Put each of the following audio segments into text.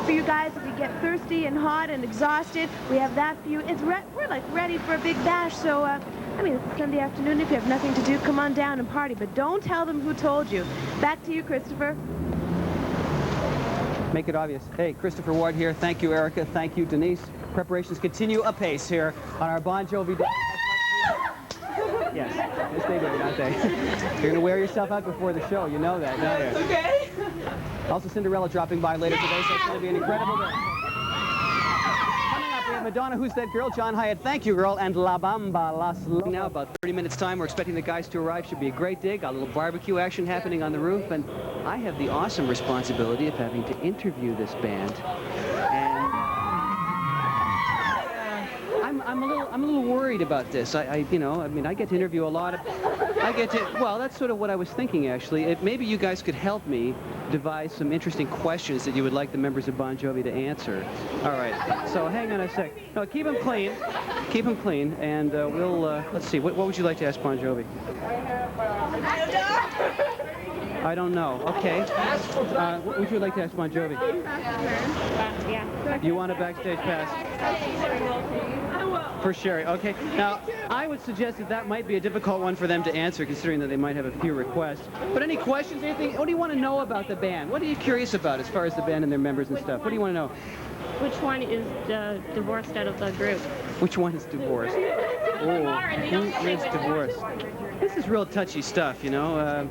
for you guys if we get thirsty and hot and exhausted. We have that for you. We're like ready for a big bash, so I mean, it's Sunday afternoon. If you have nothing to do, come on down and party, but don't tell them who told you. Back to you, Christopher. Make it obvious. Hey, Christopher Ward here. Thank you, Erica. Thank you, Denise. Preparations continue apace here on our Bon Jovi Day. Yes, they do, don't they? You're going to wear yourself out before the show. You know that, don't you? Okay. Also, Cinderella dropping by later today, so it's going to be an incredible day. Coming up, we have Madonna, Who's That Girl? John Hyatt, Thank You, Girl, and La Bamba Las Locas. Now, about 30 minutes time, we're expecting the guys to arrive. Should be a great day. Got a little barbecue action happening on the roof, and I have the awesome responsibility of having to interview this band. And I'm a little worried about this. You know, I mean, I get to interview a lot of. Well, that's sort of what I was thinking, actually. Maybe you guys could help me devise some interesting questions that you would like the members of Bon Jovi to answer. All right. So hang on a sec. No, keep them clean. Keep them clean, and we'll. Let's see. What would you like to ask Bon Jovi? I don't know. Okay. What would you like to ask Bon Jovi? Yeah. You want a backstage pass? For Sherry. Okay. Now, I would suggest that might be a difficult one for them to answer, considering that they might have a few requests. But any questions, anything? What do you want to know about the band? What are you curious about as far as the band and their members and stuff? What do you want to know? Which one is divorced out of the group? Which one is divorced? Oh, who is divorced? This is real touchy stuff, you know.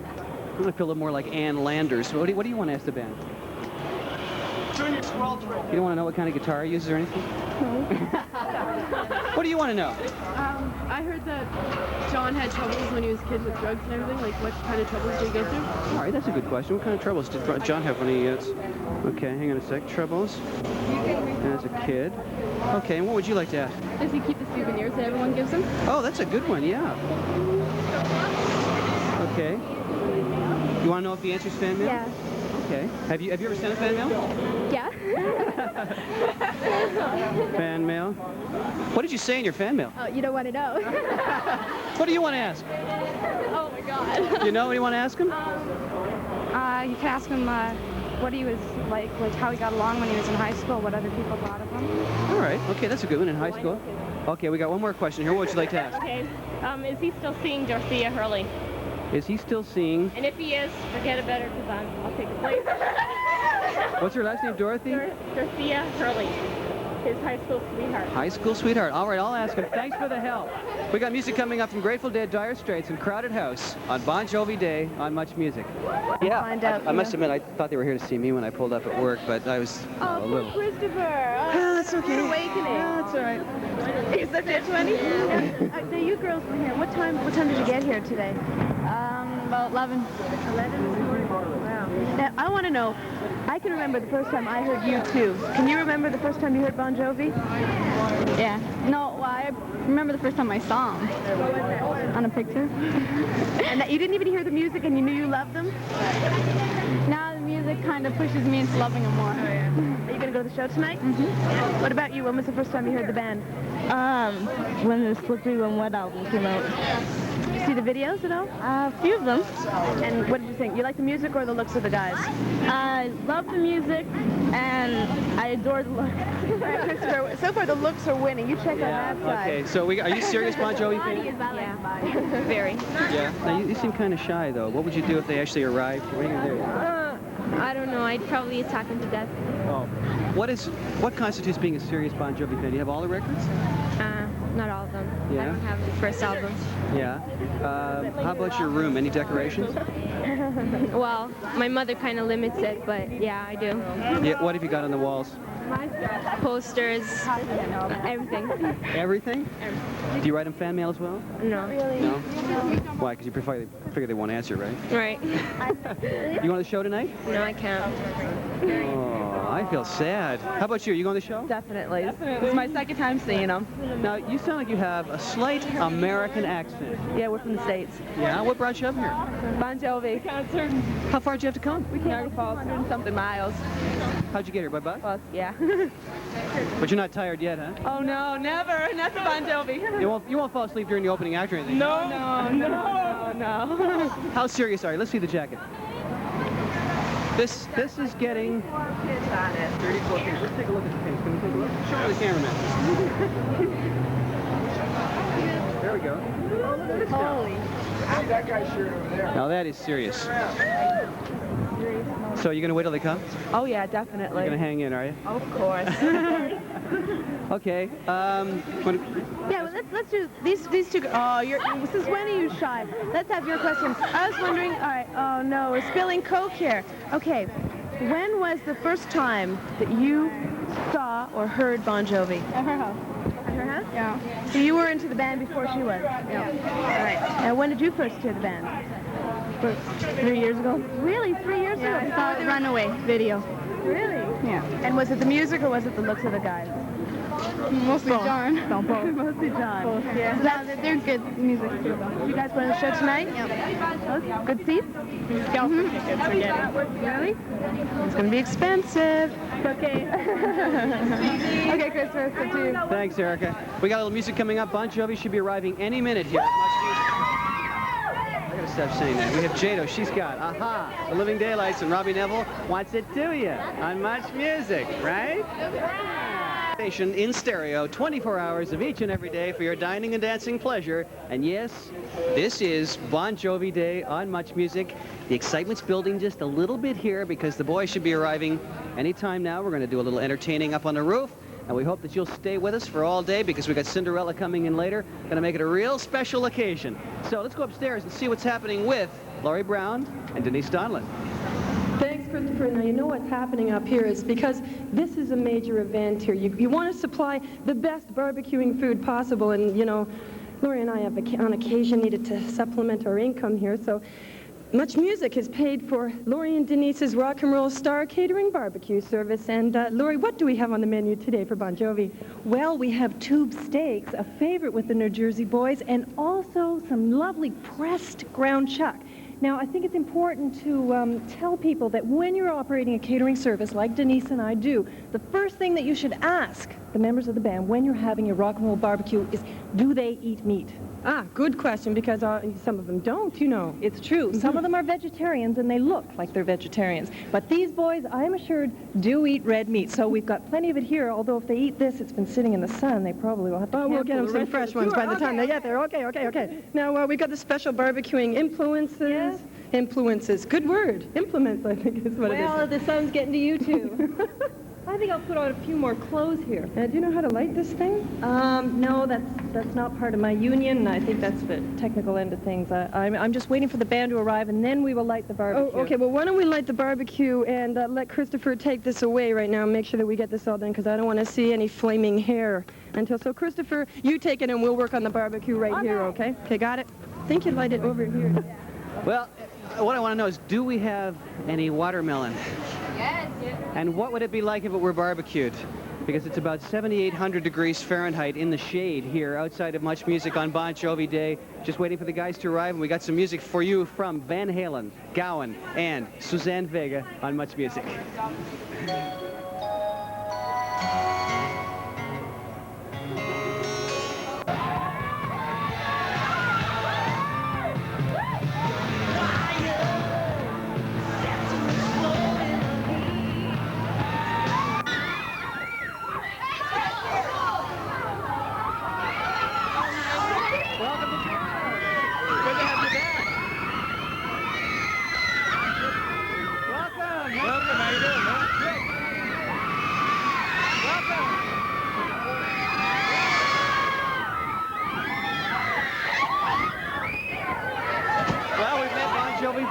I feel a little more like Ann Landers. What do you want to ask the band? You don't want to know what kind of guitar he uses or anything? No. What do you want to know? I heard that John had troubles when he was a kid with drugs and everything. Like, what kind of troubles did he go through? All right, that's a good question. What kind of troubles did John have when he gets... Okay, hang on a sec. Troubles as a kid. Okay, and what would you like to ask? Does he keep the souvenirs that everyone gives him? Oh, that's a good one, yeah. Okay. You want to know if he answers fan mail? Yeah. Okay. Have you ever sent a fan mail? Yeah. Fan mail. What did you say in your fan mail? Oh, you don't want to know. What do you want to ask? Oh my God. You know what you want to ask him? You can ask him what he was like how he got along when he was in high school, what other people thought of him. All right. Okay, that's a good one in high school. Okay, we got one more question here. What would you like to ask? Okay. Is he still seeing Dorothea Hurley? Is he still seeing... And if he is, forget about her because I'll take the place. What's her last name, Dorothy? Dorothea Hurley, his high school sweetheart. High school sweetheart. All right, I'll ask him. Thanks for the help. We got music coming up from Grateful Dead, Dire Straits, and Crowded House on Bon Jovi Day on Much Music. Yeah, I must admit, I thought they were here to see me when I pulled up at work, but I was a little... Christopher. Oh, that's okay. Awakening. Yeah, that's all right. Is that it, 20? Yeah. You girls were here. What time did you get here today? About 11. 11? Wow. Now, I want to know, I can remember the first time I heard U2. Can you remember the first time you heard Bon Jovi? Yeah. No, well, I remember the first time I saw him. On a picture. And that you didn't even hear the music and you knew you loved them? Now the music kind of pushes me into loving him more. Are you going to go to the show tonight? Mm-hmm. What about you? When was the first time you heard the band? When the Slippery When Wet album came out. Did you see the videos at all? A few of them. And what did you think? You like the music or the looks of the guys? I love the music, and I adore the looks. Christopher, so far the looks are winning. You check on that side. Okay, so are you serious Bon Jovi fan? Yeah. Very. Yeah. Now, you seem kind of shy, though. What would you do if they actually arrived? What are you going to do? I don't know. I'd probably attack him to death. Oh. What constitutes being a serious Bon Jovi fan? Do you have all the records? Not all of them. Yeah. I don't have the first album. Yeah. How about your room? Any decorations? Well, my mother kind of limits it, but yeah, I do. Yeah. What have you got on the walls? Posters, everything. Everything? Do you write them fan mail as well? No. No? Why? Because you figure they won't answer, right? Right. You want the show tonight? No, I can't. Oh, I feel sad. How about you? You going to the show? Definitely. It's my second time seeing him. Now, you sound like you have a slight American accent. Yeah, we're from the States. Yeah? What brought you up here? Bon Jovi. Concert. How far did you have to come? Niagara Falls, 100-something miles. How'd you get here? By bus? Bus, yeah. But you're not tired yet, huh? Oh, no, never. Not the Bon Jovi. You won't fall asleep during the opening act or anything? No. How serious are you? Let's see the jacket. This is getting 34 pins. Let's take a look at the pins. Can we take a look? Show the cameraman. There we go. Holy. That guy's shirt over there. Now that is serious. So you're going to wait till they come? Oh, yeah, definitely. You're going to hang in, are you? Of course. Okay. Yeah, well, let's do these two. Oh, since when are you shy? Let's have your question. I was wondering. All right. Oh no, we're spilling Coke here. Okay. When was the first time that you saw or heard Bon Jovi? At her house. At her house? Yeah. So you were into the band before she was? Yeah. All right. Now, when did you first hear the band? 3 years ago. Really? 3 years ago? I saw the Runaway video. Really? Yeah. And was it the music or was it the looks of the guys? Mostly John. Mostly John. Both, yeah. So they're good music too, though. You guys went to the show tonight? Yeah. Good seats? Scalper tickets we're getting. Really? It's going to be expensive. Okay. Okay, Christopher, so to you. Thanks, Erica. We got a little music coming up. Bon Jovi should be arriving any minute here. I gotta stop saying that. We have Jado. She's got Aha, The Living Daylights, and Robbie Neville wants it to you on Much Music, right? Station in stereo, 24 hours of each and every day for your dining and dancing pleasure. And yes, this is Bon Jovi Day on Much Music. The excitement's building just a little bit here because the boys should be arriving anytime now. We're going to do a little entertaining up on the roof. And we hope that you'll stay with us for all day because we've got Cinderella coming in later. Going to make it a real special occasion. So let's go upstairs and see what's happening with Laurie Brown and Denise Donlin. Thanks, Christopher. Now, you know what's happening up here is because this is a major event here. You want to supply the best barbecuing food possible. And, you know, Laurie and I have, on occasion, needed to supplement our income here. So Much Music is paid for Laurie and Denise's Rock and Roll Star Catering Barbecue Service. And, Laurie, what do we have on the menu today for Bon Jovi? Well, we have tube steaks, a favorite with the New Jersey boys, and also some lovely pressed ground chuck. Now, I think it's important to tell people that when you're operating a catering service like Denise and I do, the first thing that you should ask the members of the band when you're having your rock and roll barbecue is, do they eat meat? Ah, good question, because some of them don't, you know. It's true. Some of them are vegetarians, and they look like they're vegetarians. But these boys, I'm assured, do eat red meat. So we've got plenty of it here, although if they eat this, it's been sitting in the sun. They probably will have to We'll get them cancel the some rest fresh of the ones tour. by the time they get there. Okay. Now, we've got the special barbecuing influences. Yes. Influences. Good word. Implements, I think is what it is. Well, the sun's getting to you, too. I think I'll put on a few more clothes here. Do you know how to light this thing? No, that's not part of my union, and I think that's the technical end of things. I'm just waiting for the band to arrive, and then we will light the barbecue. Oh, okay. Well, why don't we light the barbecue and let Christopher take this away right now and make sure that we get this all done, because I don't want to see any flaming hair until. So, Christopher, you take it, and we'll work on the barbecue right here, okay? Okay, got it? I think you light it over here. Well, what I want to know is, do we have any watermelon? Yes. And what would it be like if it were barbecued? Because it's about 7,800 degrees Fahrenheit in the shade here outside of Much Music on Bon Jovi Day. Just waiting for the guys to arrive, and we got some music for you from Van Halen, Gowan, and Suzanne Vega on Much Music.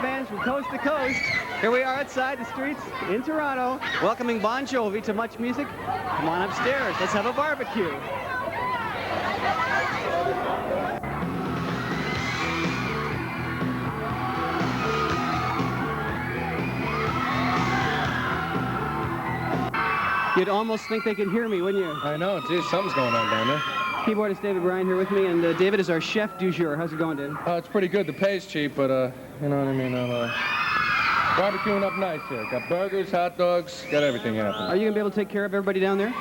Fans from coast to coast. Here we are outside the streets in Toronto, welcoming Bon Jovi to Much Music. Come on upstairs. Let's have a barbecue. You'd almost think they could hear me, wouldn't you? I know. Geez, something's going on down there. Keyboardist David Bryan here with me, and David is our chef du jour. How's it going, David? It's pretty good. The pay's cheap, but, you know what I mean? I'm barbecuing up nice here. Got burgers, hot dogs, got everything happening. Are you going to be able to take care of everybody down there?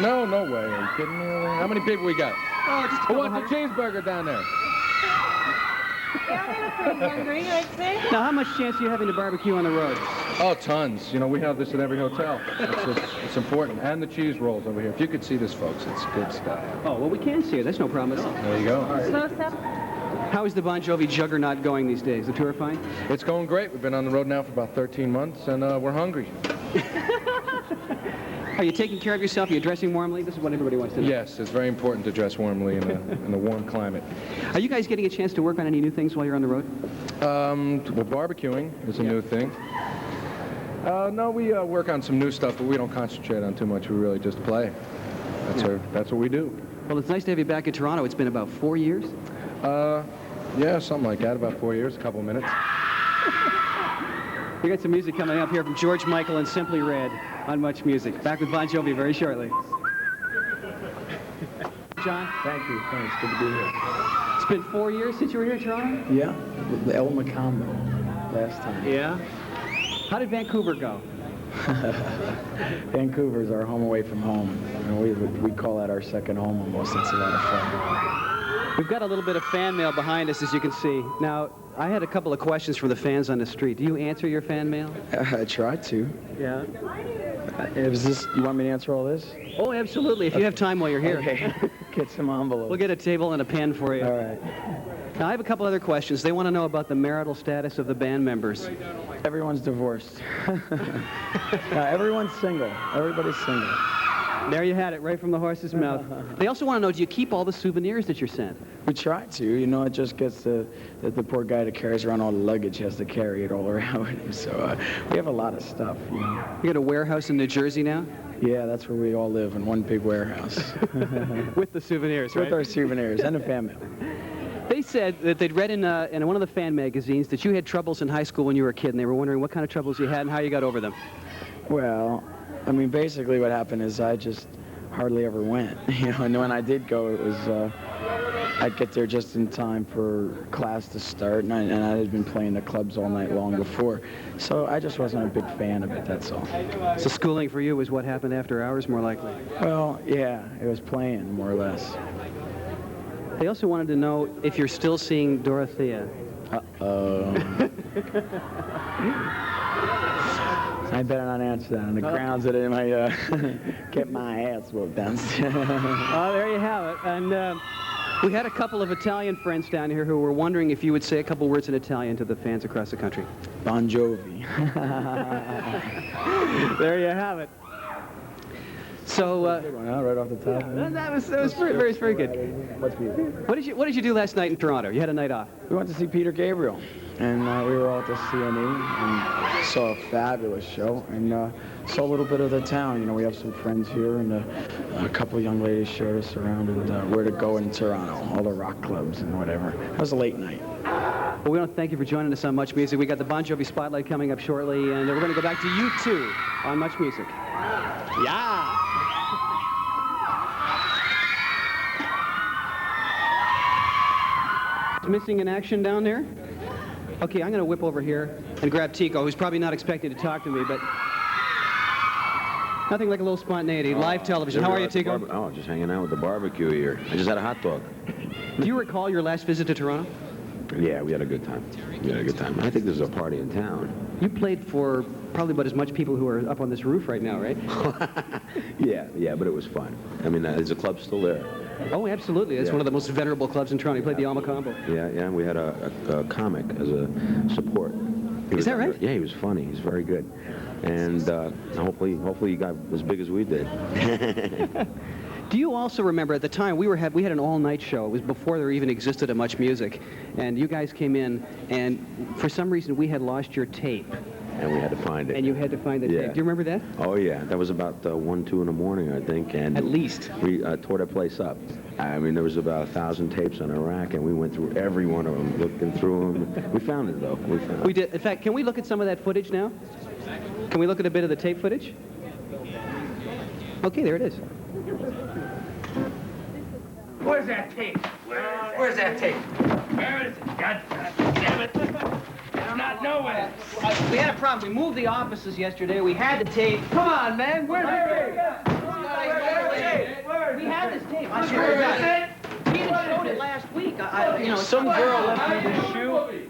No way. Are you kidding me? How many people we got? Oh, just a Who couple wants a cheeseburger down there? Now, how much chance are you having to barbecue on the road? Oh, tons. You know, we have this at every hotel. It's important. And the cheese rolls over here. If you could see this, folks, it's good stuff. Oh, well, we can see it. That's no problem at all. There you go. How is the Bon Jovi juggernaut going these days? The tour fine? It's going great. We've been on the road now for about 13 months, and we're hungry. Are you taking care of yourself? Are you dressing warmly? This is what everybody wants to know. Yes, it's very important to dress warmly in a warm climate. Are you guys getting a chance to work on any new things while you're on the road? Well, barbecuing is a new thing. No, we work on some new stuff, but we don't concentrate on too much. We really just play. That's what we do. Well, it's nice to have you back in Toronto. It's been about 4 years? Yeah, something like that. About 4 years, a couple of minutes. We got some music coming up here from George Michael and Simply Red on Much Music. Back with Bon Jovi very shortly. John? Thank you. Thanks. Good to be here. It's been 4 years since you were here in Toronto? Yeah, the El Macambo last time. Yeah? How did Vancouver go? Vancouver's our home away from home. You know, we call that our second home almost. It's a lot of fun. We've got a little bit of fan mail behind us, as you can see. Now, I had a couple of questions from the fans on the street. Do you answer your fan mail? I try to. Yeah. You want me to answer all this? Oh, absolutely. If you have time while you're here. Okay. Get some envelopes. We'll get a table and a pen for you. All right. Now, I have a couple other questions. They want to know about the marital status of the band members. Everyone's divorced. Everyone's single. Everybody's single. There you had it, right from the horse's mouth. They also want to know, do you keep all the souvenirs that you're sent? We try to. You know, it just gets the poor guy that carries around all the luggage has to carry it all around with him. So we have a lot of stuff, you know. You got a warehouse in New Jersey now? Yeah, that's where we all live, in one big warehouse. With the souvenirs, right? With our souvenirs and a fan mail. They said that they'd read in one of the fan magazines that you had troubles in high school when you were a kid, and they were wondering what kind of troubles you had and how you got over them. Well, I mean, basically what happened is I just hardly ever went, you know, and when I did go, it was, I'd get there just in time for class to start, and I had been playing the clubs all night long before, so I just wasn't a big fan of it, that's all. So schooling for you was what happened after hours, more likely? Well, yeah, it was playing, more or less. They also wanted to know if you're still seeing Dorothea. Uh-oh. I better not answer that on the grounds that I might get my ass whooped downstairs. Oh, there you have it. And we had a couple of Italian friends down here who were wondering if you would say a couple words in Italian to the fans across the country. Bon Jovi. There you have it. So, right off the top. That was very good. What did you do last night in Toronto? You had a night off. We went to see Peter Gabriel, and we were all at the CNE and saw a fabulous show, and saw a little bit of the town. You know, we have some friends here, and a couple of young ladies showed us around and where to go in Toronto, all the rock clubs and whatever. It was a late night. Well, we want to thank you for joining us on Much Music. We got the Bon Jovi Spotlight coming up shortly, and we're going to go back to you two on Much Music. Yeah. Missing in action down there? Okay, I'm going to whip over here and grab Tico, who's probably not expecting to talk to me, but nothing like a little spontaneity. Live television. How are you, Tico? Oh, just hanging out with the barbecue here. I just had a hot dog. Do you recall your last visit to Toronto? Yeah, we had a good time. We had a good time. I think there's a party in town. You played for probably about as much people who are up on this roof right now, right? Yeah, but it was fun. I mean, is the club still there? Oh, absolutely. It's one of the most venerable clubs in Toronto. You played the Alma Combo. Yeah, we had a comic as a support. Is that right? Yeah, he was funny. He's very good. And hopefully he got as big as we did. Do you also remember at the time we had an all-night show? It was before there even existed a Much Music, and you guys came in, and for some reason we had lost your tape. And we had to find it. And you had to find the tape. Do you remember that? Oh yeah, that was about 1, 2 in the morning, I think. And at least we tore the place up. I mean, there was about 1,000 tapes on a rack, and we went through every one of them, looking through them. We found it though. We did. In fact, can we look at some of that footage now? Can we look at a bit of the tape footage? Okay, there it is. Where's that tape? Where's that tape? Where is it? God damn it. It's not nowhere. We had a problem. We moved the offices yesterday. We had the tape. Come on, man. Where's the tape? We had this tape. I swear to God. He didn't show found it last week. You know, Some girl left me this shoe.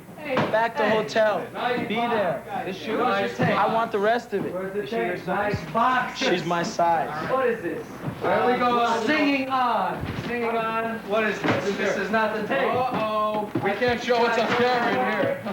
Back to hotel. Be there. This shoe. I want the rest of it. Is she your size? Box. She's my size. What is this? There we go. Singing on. Singing on. What is this? This is not the tape. Uh-oh. We can't show what's on camera in here. We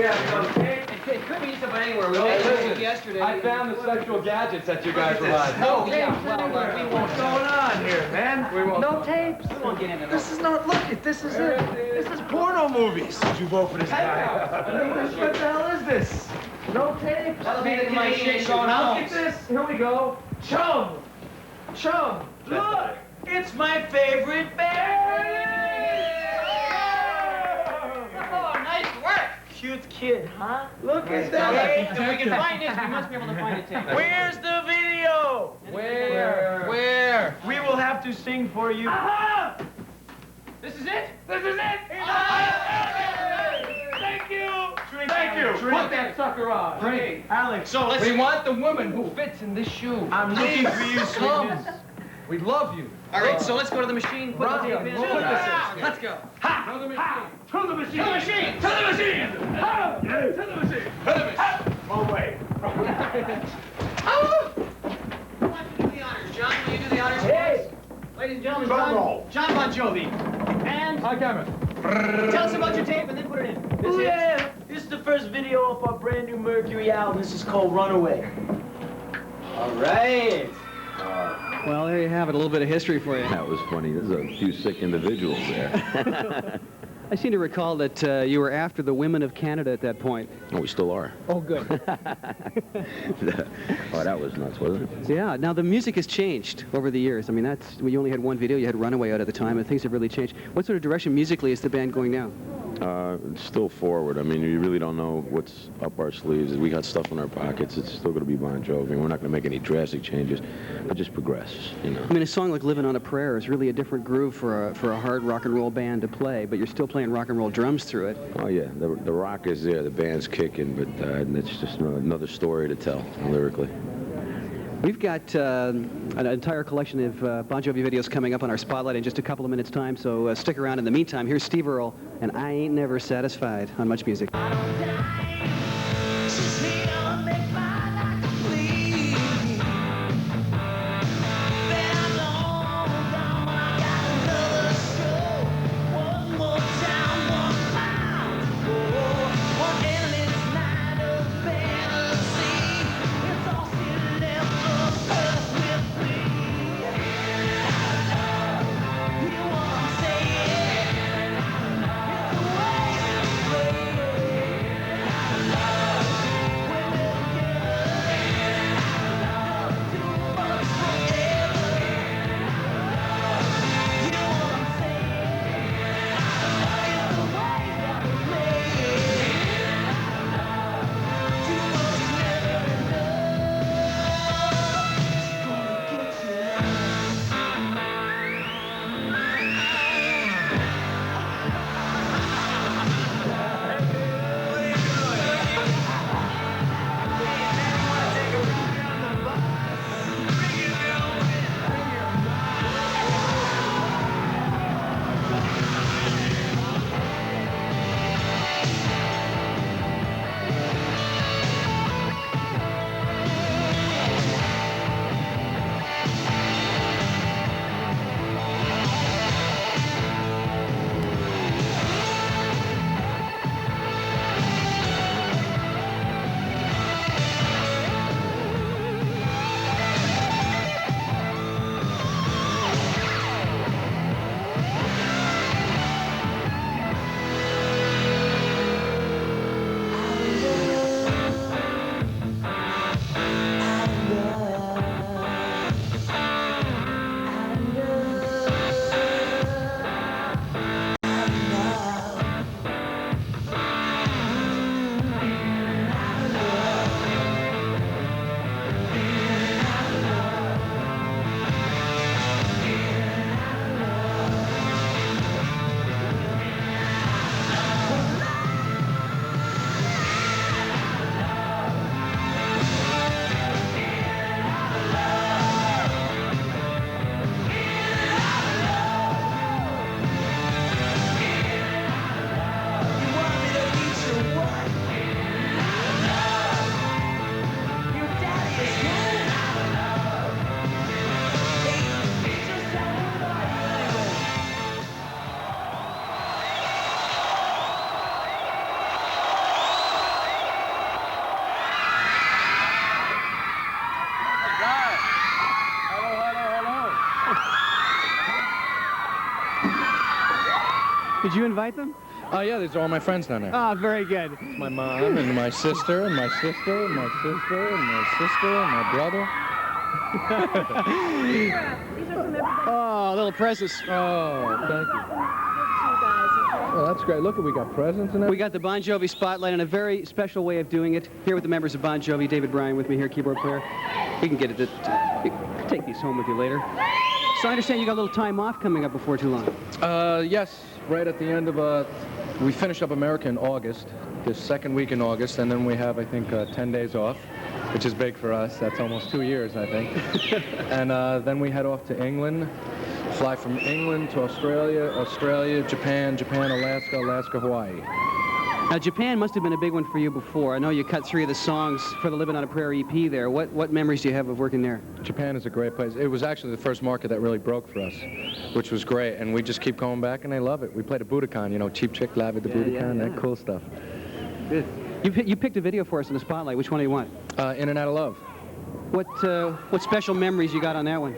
have no tape. It could be just about anywhere. We Hey, were listen, yesterday. I found the sexual gadgets that you guys provide. No Oh, yeah, tapes well, anywhere. we won't. What's going on here, man? We won't. No tapes. We won't get into This is not. Look, this is it. This is porno movies. Did you vote for this guy? What the hell is this? No tapes. That'll be the My Canadian shit going Look out. at this. Here we go. Chum. Chum. Look. It's my favorite band. Oh, nice work. Cute kid, huh? Look at If that. we can find this, we must be able to find it, tape. Where's the video? Where? We will have to sing for you. Aha! This is it? This is it! Thank you! Thank you! Put that sucker on. Drink. Alex, So let's. We want the woman who fits in this shoe. I'm looking for you, Come. sweetness. We love you. All right, so let's go to the machine. Put the tape in. We'll put this in. Let's go. Ha! To the machine. Ha! To the machine! To the machine! To the machine! Ha! To the machine! To the machine! Oh, wait. Who wants to do the honors? John, will you do the honors? Hey! Ladies and gentlemen, Drum roll. John Bon Jovi. And Hi, camera. tell us about your tape and then put it in. This Oh, is- yeah! This is the first video off our brand new Mercury album. This is called Runaway. All right. Well, there you have it, a little bit of history for you. That was funny. There's a few sick individuals there. I seem to recall that you were after the women of Canada at that point. Oh, we still are. Oh, good. Oh, that was nuts, wasn't it? Yeah, now the music has changed over the years. I mean, you only had one video, you had Runaway out at the time, and things have really changed. What sort of direction musically is the band going now? It's still forward. I mean, you really don't know what's up our sleeves. We got stuff in our pockets. It's still going to be Bon Jovi. We're not going to make any drastic changes, but just progress, you know. I mean, a song like Living on a Prayer is really a different groove for a hard rock and roll band to play, but you're still playing rock and roll drums through it. Oh, yeah. The rock is there. The band's kicking, but it's just another story to tell lyrically. We've got an entire collection of Bon Jovi videos coming up on our Spotlight in just a couple of minutes' time, so stick around. In the meantime, here's Steve Earle, and I Ain't Never Satisfied on Much Music. Did you invite them? Oh, yeah, these are all my friends down there. Oh, very good. It's my mom and my sister and my sister and my sister and my sister and my brother. Oh, little presents. Oh, thank you. Well, that's great. Look, we got presents and everything. We got the Bon Jovi Spotlight in a very special way of doing it. Here with the members of Bon Jovi, David Bryan with me here, keyboard player. You can get it. You can take these home with you later. So I understand you got a little time off coming up before too long. Yes, right at the end of, we finish up America in August, this second week in August, and then we have, I think, 10 days off, which is big for us. That's almost 2 years, I think. And then we head off to England, fly from England to Australia, Australia, Japan, Alaska, Alaska, Hawaii. Now, Japan must have been a big one for you before. I know you cut 3 of the songs for the Living on a Prayer EP there. What memories do you have of working there? Japan is a great place. It was actually the first market that really broke for us, which was great, and we just keep going back, and they love it. We played at Budokan, you know, Cheap Chick Live at the Budokan, that cool stuff. Good. You picked a video for us in the Spotlight. Which one do you want? In and Out of Love. What special memories you got on that one?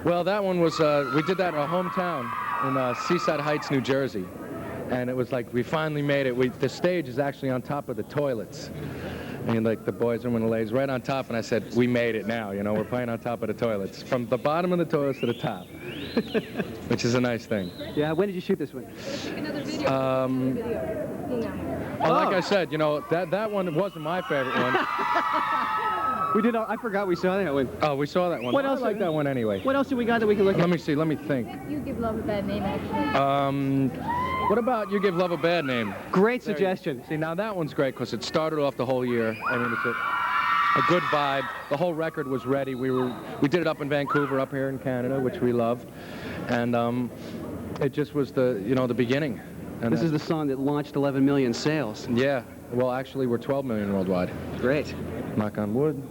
Well, that one was, we did that in our hometown in Seaside Heights, New Jersey. And it was like, we finally made it. The stage is actually on top of the toilets. And like the boys and the ladies right on top. And I said, we made it now, you know, we're playing on top of the toilets. From the bottom of the toilets to the top. Which is a nice thing. Yeah, when did you shoot this one? Like I said, you know, that one wasn't my favorite one. I forgot we saw that one. Oh, we saw that one. What else? I like that one anyway. What else do we got that we can look at? Let me think. You Give Love a Bad Name, actually. What about You Give Love a Bad Name? Great suggestion. See, now that one's great because it started off the whole year. I mean, it's a good vibe. The whole record was ready. We did it up in Vancouver, up here in Canada, which we love. And it just was the beginning. And this is the song that launched 11 million sales. Yeah. Well, actually, we're 12 million worldwide. Great. Knock on wood.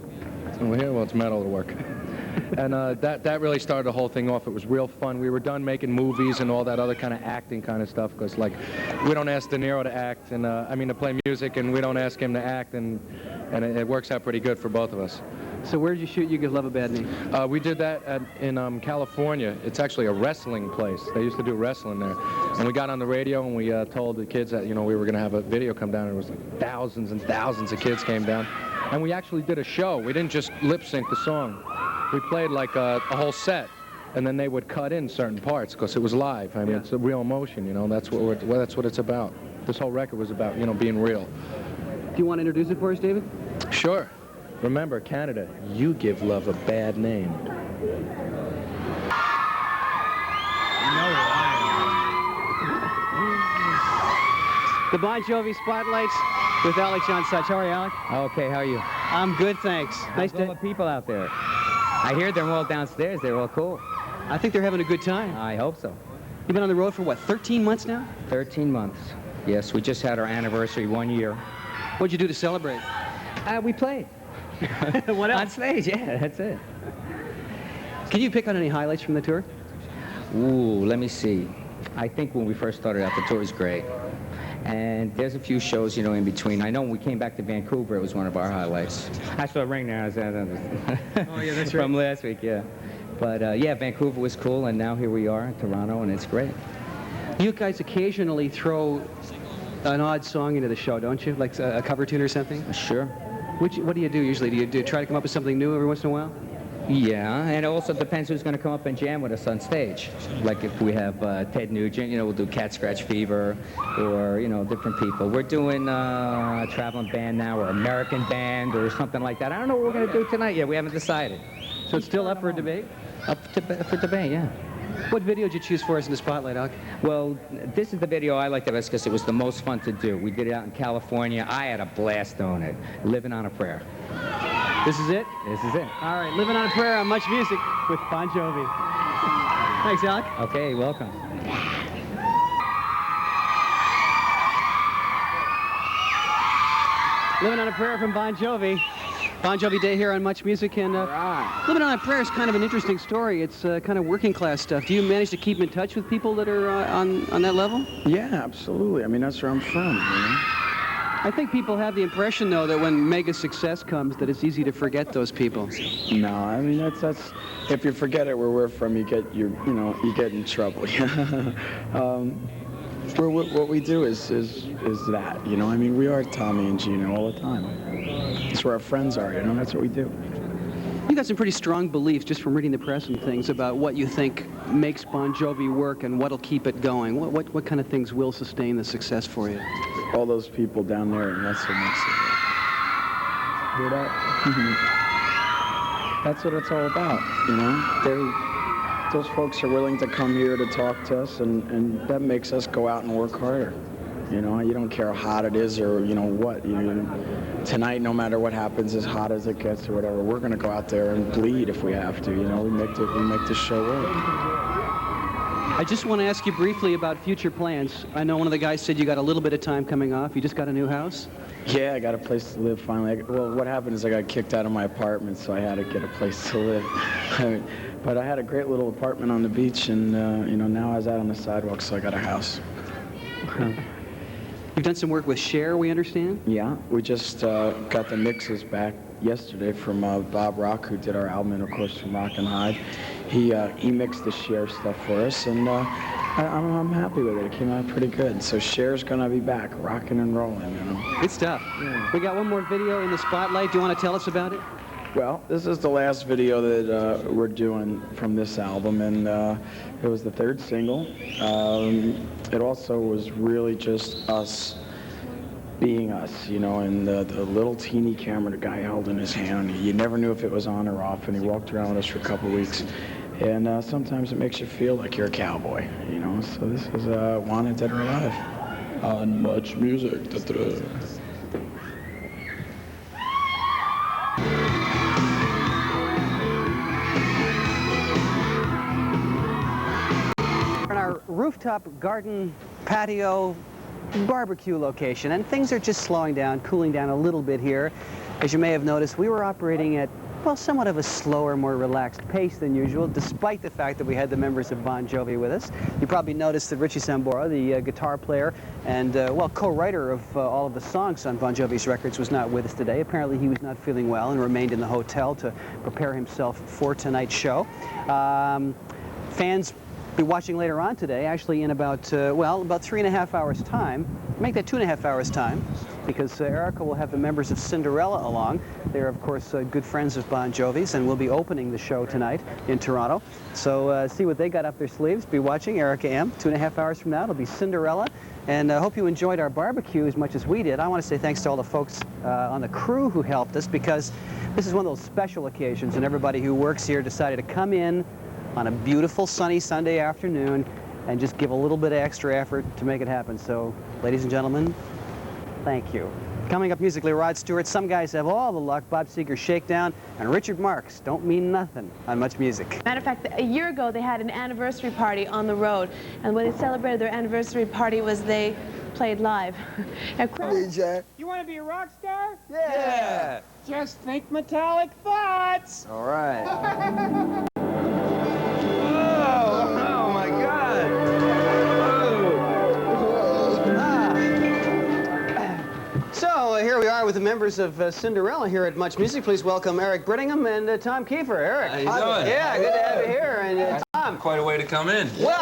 Over here, well, it's metal to work. And that really started the whole thing off. It was real fun. We were done making movies and all that other kind of acting kind of stuff because, like, we don't ask De Niro to act, and to play music, and we don't ask him to act, and it works out pretty good for both of us. So where did you shoot You Give Love a Bad Name? We did that in California. It's actually a wrestling place. They used to do wrestling there. And we got on the radio and we told the kids that, you know, we were going to have a video come down. And it was like thousands and thousands of kids came down. And we actually did a show. We didn't just lip sync the song. We played like a whole set. And then they would cut in certain parts because it was live. I mean, it's a real emotion, you know. That's what it's about. This whole record was about, you know, being real. Do you want to introduce it for us, David? Sure. Remember, Canada, you give love a bad name. The Bon Jovi Spotlights with Alec John Such. How are you, Alec? Okay, how are you? I'm good, thanks. Nice to the people out there. I hear they're all downstairs. They're all cool. I think they're having a good time. I hope so. You've been on the road for, what, 13 months now? 13 months. Yes, we just had our anniversary 1 year. What'd you do to celebrate? We played. What else? On stage, yeah, that's it. Can you pick on any highlights from the tour? Ooh, let me see. I think when we first started out, the tour was great. And there's a few shows, you know, in between. I know when we came back to Vancouver, it was one of our highlights. I saw a ring now. Oh, yeah, that's right. From last week, yeah. But, yeah, Vancouver was cool, and now here we are in Toronto, and it's great. You guys occasionally throw an odd song into the show, don't you? Like a cover tune or something? Sure. What do you do usually? Do you try to come up with something new every once in a while? Yeah, and it also depends who's going to come up and jam with us on stage. Like if we have Ted Nugent, you know, we'll do Cat Scratch Fever, or, you know, different people. We're doing a traveling band now, or American band, or something like that. I don't know what we're going to do tonight yet. We haven't decided. So it's still up for debate? For debate, yeah. What video did you choose for us in the Spotlight, Alec? Well, this is the video I liked the best because it was the most fun to do. We did it out in California. I had a blast doing it. Living on a Prayer. This is it? This is it. All right, Living on a Prayer on Much Music with Bon Jovi. Thanks, Alec. Okay, welcome. Living on a Prayer from Bon Jovi. Bon Jovi Day here on Much Music, and Living on a Prayer is kind of an interesting story. It's kind of working class stuff. Do you manage to keep in touch with people that are on that level? Yeah, absolutely. I mean, that's where I'm from, you know? I think people have the impression, though, that when mega success comes, that it's easy to forget those people. No, I mean, that's if you forget it where we're from, you get in trouble. what we do is that, you know. I mean, we are Tommy and Gino all the time. It's where our friends are, you know. That's what we do. You got some pretty strong beliefs just from reading the press and things about what you think makes Bon Jovi work and what'll keep it going. What kind of things will sustain the success for you? All those people down there, and that's what makes it work. Hear that? That's what it's all about, you know. Those folks are willing to come here to talk to us, and that makes us go out and work harder. You know, you don't care how hot it is or, you know, what. You know, tonight, no matter what happens, as hot as it gets or whatever, we're going to go out there and bleed if we have to. You know, we make the show work. I just want to ask you briefly about future plans. I know one of the guys said you got a little bit of time coming off. You just got a new house? Yeah, I got a place to live finally. Well, what happened is I got kicked out of my apartment, so I had to get a place to live. But I had a great little apartment on the beach, and you know, now I was out on the sidewalk, so I got a house. You've done some work with Cher, we understand? Yeah, we just got the mixes back yesterday from Bob Rock, who did our album, and of course from Rock and Hide. He mixed the Cher stuff for us, and I'm happy with it. It came out pretty good. So Cher's gonna be back, rocking and rolling, you know. Good stuff. Yeah. We got one more video in the spotlight. Do you want to tell us about it? Well, this is the last video that we're doing from this album, and it was the third single. It also was really just us being us, you know, and the little teeny camera the guy held in his hand. You never knew if it was on or off, and he walked around with us for a couple of weeks. And sometimes it makes you feel like you're a cowboy, you know. So this is Wanted, Dead or Alive. On Much Music. In our rooftop garden patio barbecue location, and things are just slowing down, cooling down a little bit here. As you may have noticed, we were operating at, well, somewhat of a slower, more relaxed pace than usual, despite the fact that we had the members of Bon Jovi with us. You probably noticed that Richie Sambora, the guitar player and, well, co-writer of all of the songs on Bon Jovi's records, was not with us today. Apparently he was not feeling well and remained in the hotel to prepare himself for tonight's show. Fans be watching later on today, actually in about, well, about 3.5 hours time. Make that 2.5 hours time, because Erica will have the members of Cinderella along. They're, of course, good friends of Bon Jovi's, and will be opening the show tonight in Toronto. So see what they got up their sleeves. Be watching Erica M. 2.5 hours from now, it'll be Cinderella. And I hope you enjoyed our barbecue as much as we did. I want to say thanks to all the folks on the crew who helped us, because this is one of those special occasions, and everybody who works here decided to come in on a beautiful sunny Sunday afternoon and just give a little bit of extra effort to make it happen. So, ladies and gentlemen, thank you. Coming up musically, Rod Stewart, Some Guys Have All the Luck, Bob Seger's Shakedown, and Richard Marx, Don't Mean Nothing on Much Music. Matter of fact, a year ago they had an anniversary party on the road, and when they celebrated their anniversary party was they played live. DJ. You want to be a rock star? Yeah. Just think metallic thoughts. All right. Oh my God. So here we are with the members of Cinderella here at Much Music. Please welcome Eric Brittingham and Tom Kiefer. Eric. How you doing? Yeah, good to have you here. And Tom. Quite a way to come in. Well,